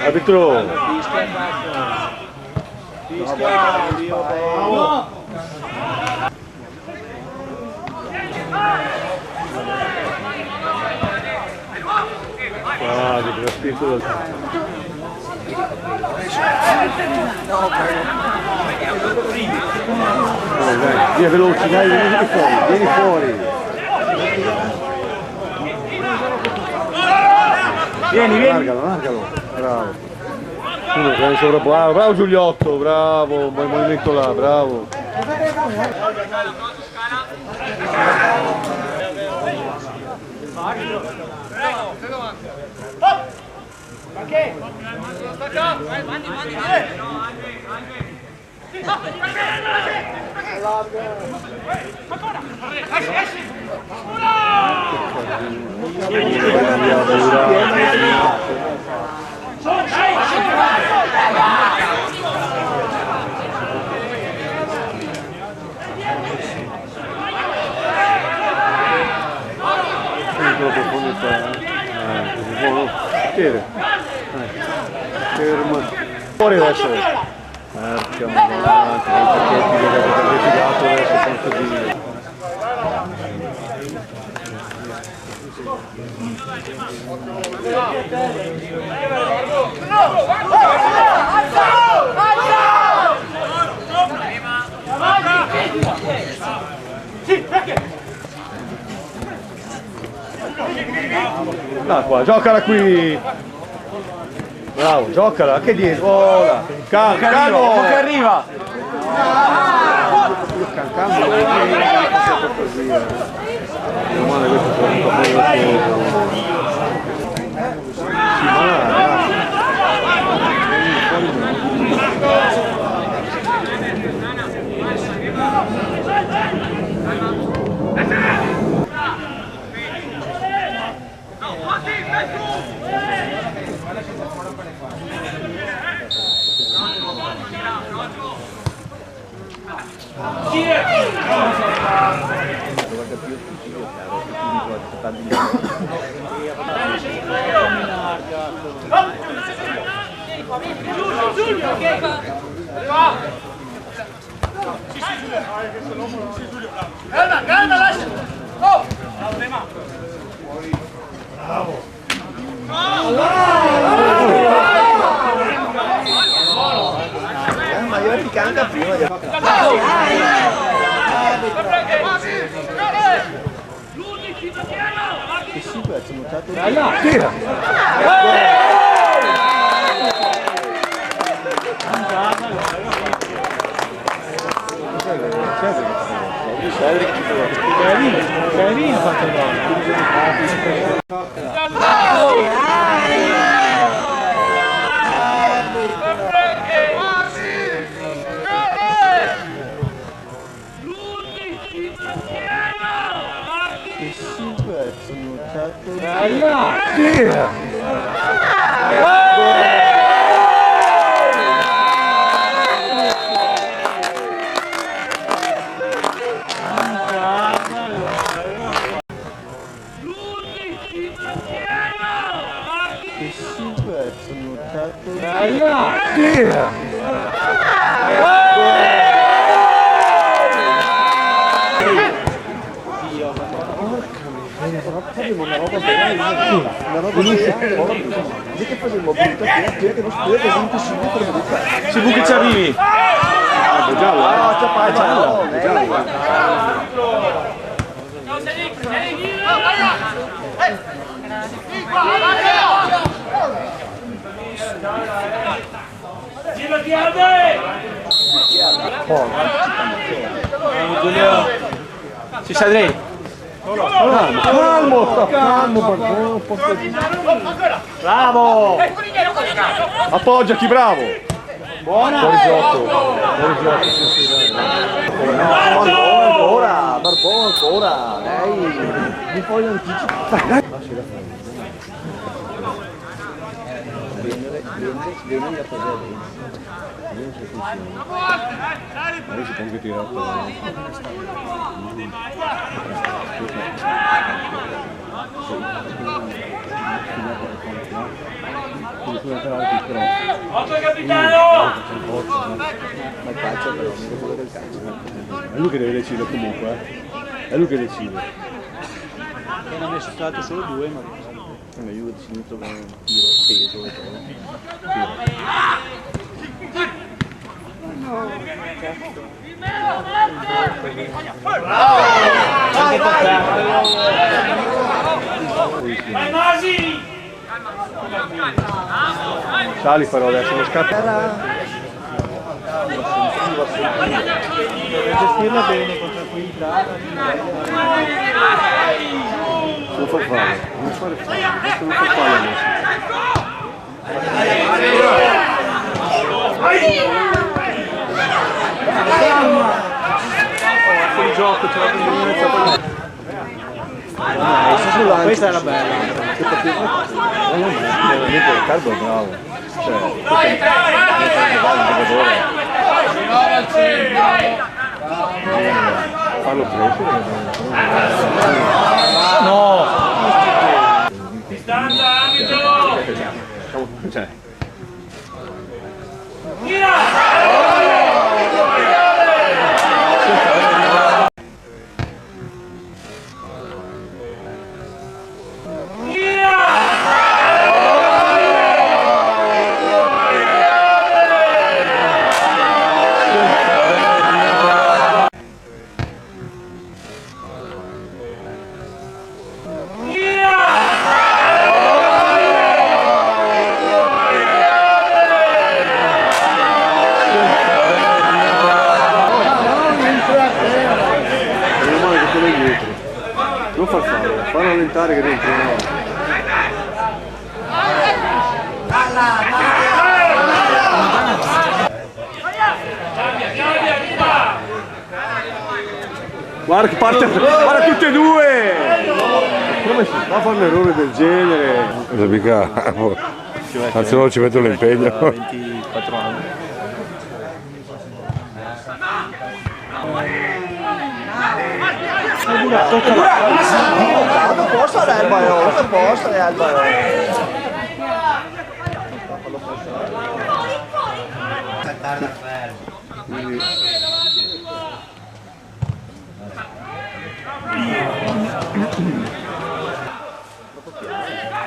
Arbitro! Ah, che spinto dal... Via veloci, dai, vieni fuori. Vieni. Largalo, bravo. Bravo Giuliotto, bravo, un bel movimento là, bravo. Fuori adesso. Porca avanti, rifilgato adesso senza di... Da qua, giocala qui! Bravo, giocala, anche dietro, oh, calmo, che arriva! Calmo, così. Meno male questo sono un po' Giulio, che calma, lascia! Oh! Bravo! Ma io ti canta prima di... Che super, ci notato... Tira! Carino ha fatto il gol. Che super, sono notato... Se buchi ci arrivi! Giallo, giallo! Si Sadrei! Calmo, bravo! Appoggiati, bravo! Buona! Fuori gioco, sì, dai. Barbone ancora, lei mi puoi anticipare. Vieni a fare non si funziona. Magari si può anche tirare. sulle penalty, però. Occhio capitano! Ma il calcio però, non è quello del calcio. È lui che deve decidere comunque, È lui che decide. Ne ha messo stato solo 2, ma Io ho decidito con un tiro teso e tutto. Vai Masi! Sali però adesso lo scatto. gestirla bene con tranquillità. Non fa fare, non fare fare, questo non fa fare adesso. Il gioco, c'è la combinazione. Questa era bella. Veramente Riccardo è bravo. Cioè, farlo crescere. No! Distanza, arbitro! Cioè. Tira! Non far fare, fallo allentare che dentro no. Guarda che parte, guarda tutte e due! Come si fa a fare un errore del genere? Non mica, anzi no ci metto l'impegno. 24 anni. Não posta l'erba, non posta l'erba.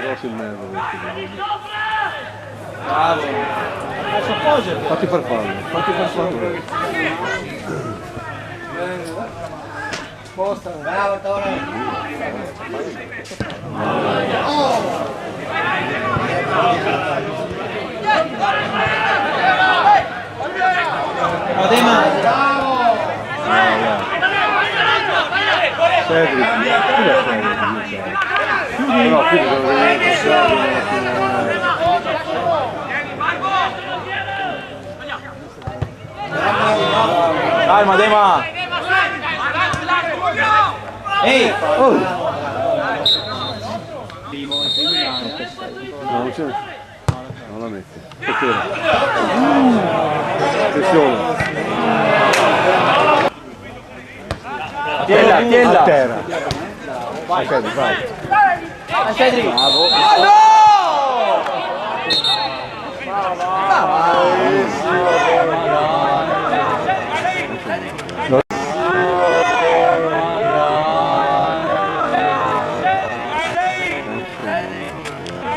Grosso il nervo questo. Bravo. Fatti far fallo, fatti far fallo. Bravo, Toro. Adema. Cedric, no, qui devono venire Calma, Adema. Ehi! No, non c'è. Non la mette. Perché? Pressione. Tiella, tiella. A terra. Vai, Cedric, vai. Cedric. Bravo.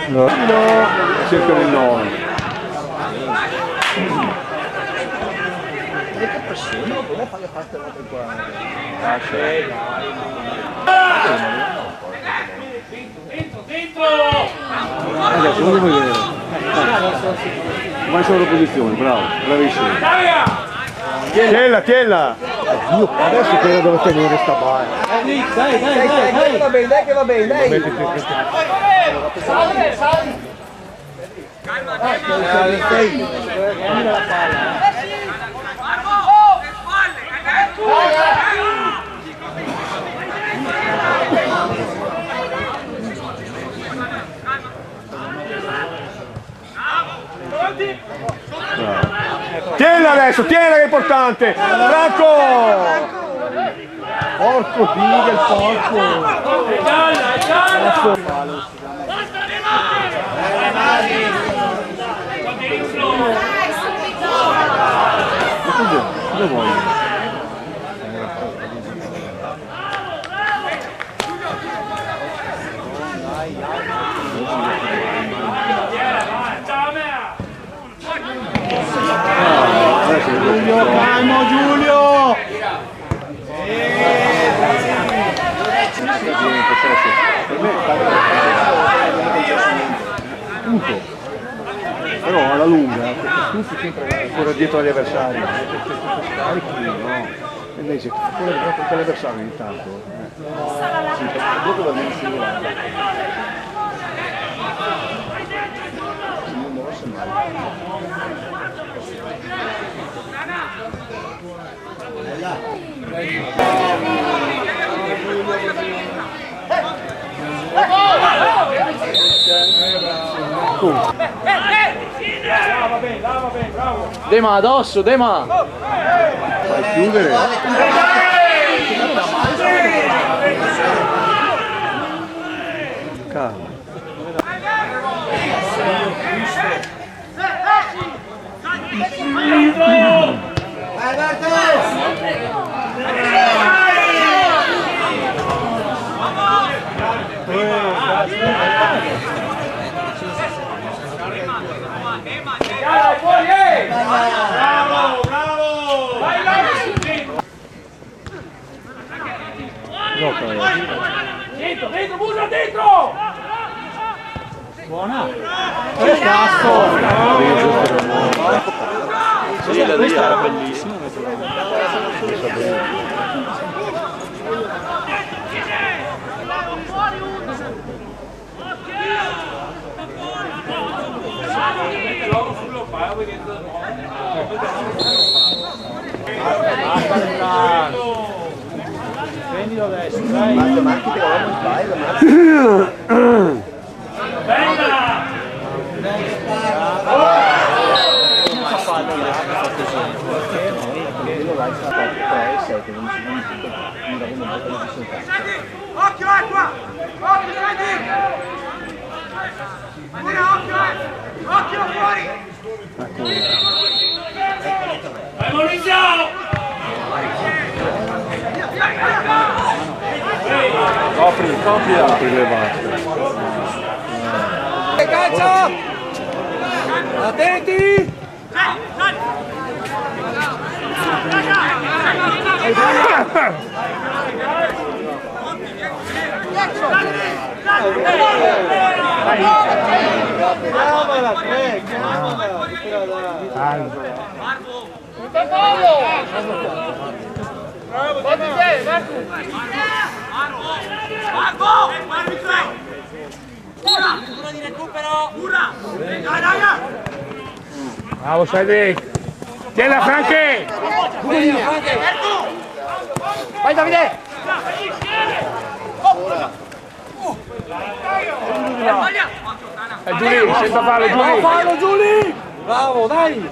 No. Cercano il 9. Che pressione, come fa le fatte l'altro qua? Dentro! Adesso non vuoi vedere. Vai solo posizione, bravo, bravissimo. Tiella, tiella! Dio, adesso che dove tenere sta barra. Dai. Dai che va bene, dai che va bene, dai. Sali. Tienila adesso, tienila che è importante! Franco! Porco Dio del porco! Gialla! Adesso... Cosa vuoi? Giulio, calmo Giulio! Punto. Però alla lunga tutti sempre ancora dietro agli avversari. Carichi, no. E invece corre dietro agli avversari ogni tanto. Sì, perché dopo va bene singolare. Non devo sembrare. Dema addosso, Dema! Fai chiudere. Calma. Bravo, bravo! Vai, Gioca. dentro, dentro, busa dentro! Buona! Che cazzo! Sì, la lì era bellissima. Prendilo adesso, dai! Marchi che non sbaglia, Occhio, acqua! Occhio, senti! Occhio, fuori! Vai, Maurizio! Copri le vaste. calcio! Attenti! Bravo Cedric! Tienila Franchi! Vai Davide! Giulì, senza farlo Giulì! Fallo Giulì! Bravo, dai!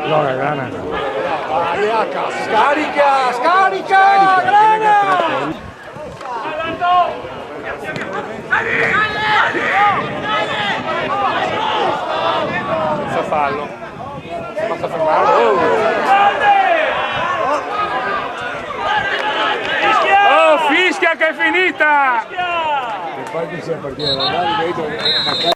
No, la grana! Scarica! Scarica! Grana! Senza fallo! Basta fermare! Oh, fischia che è finita! E poi dice partire da là, vedo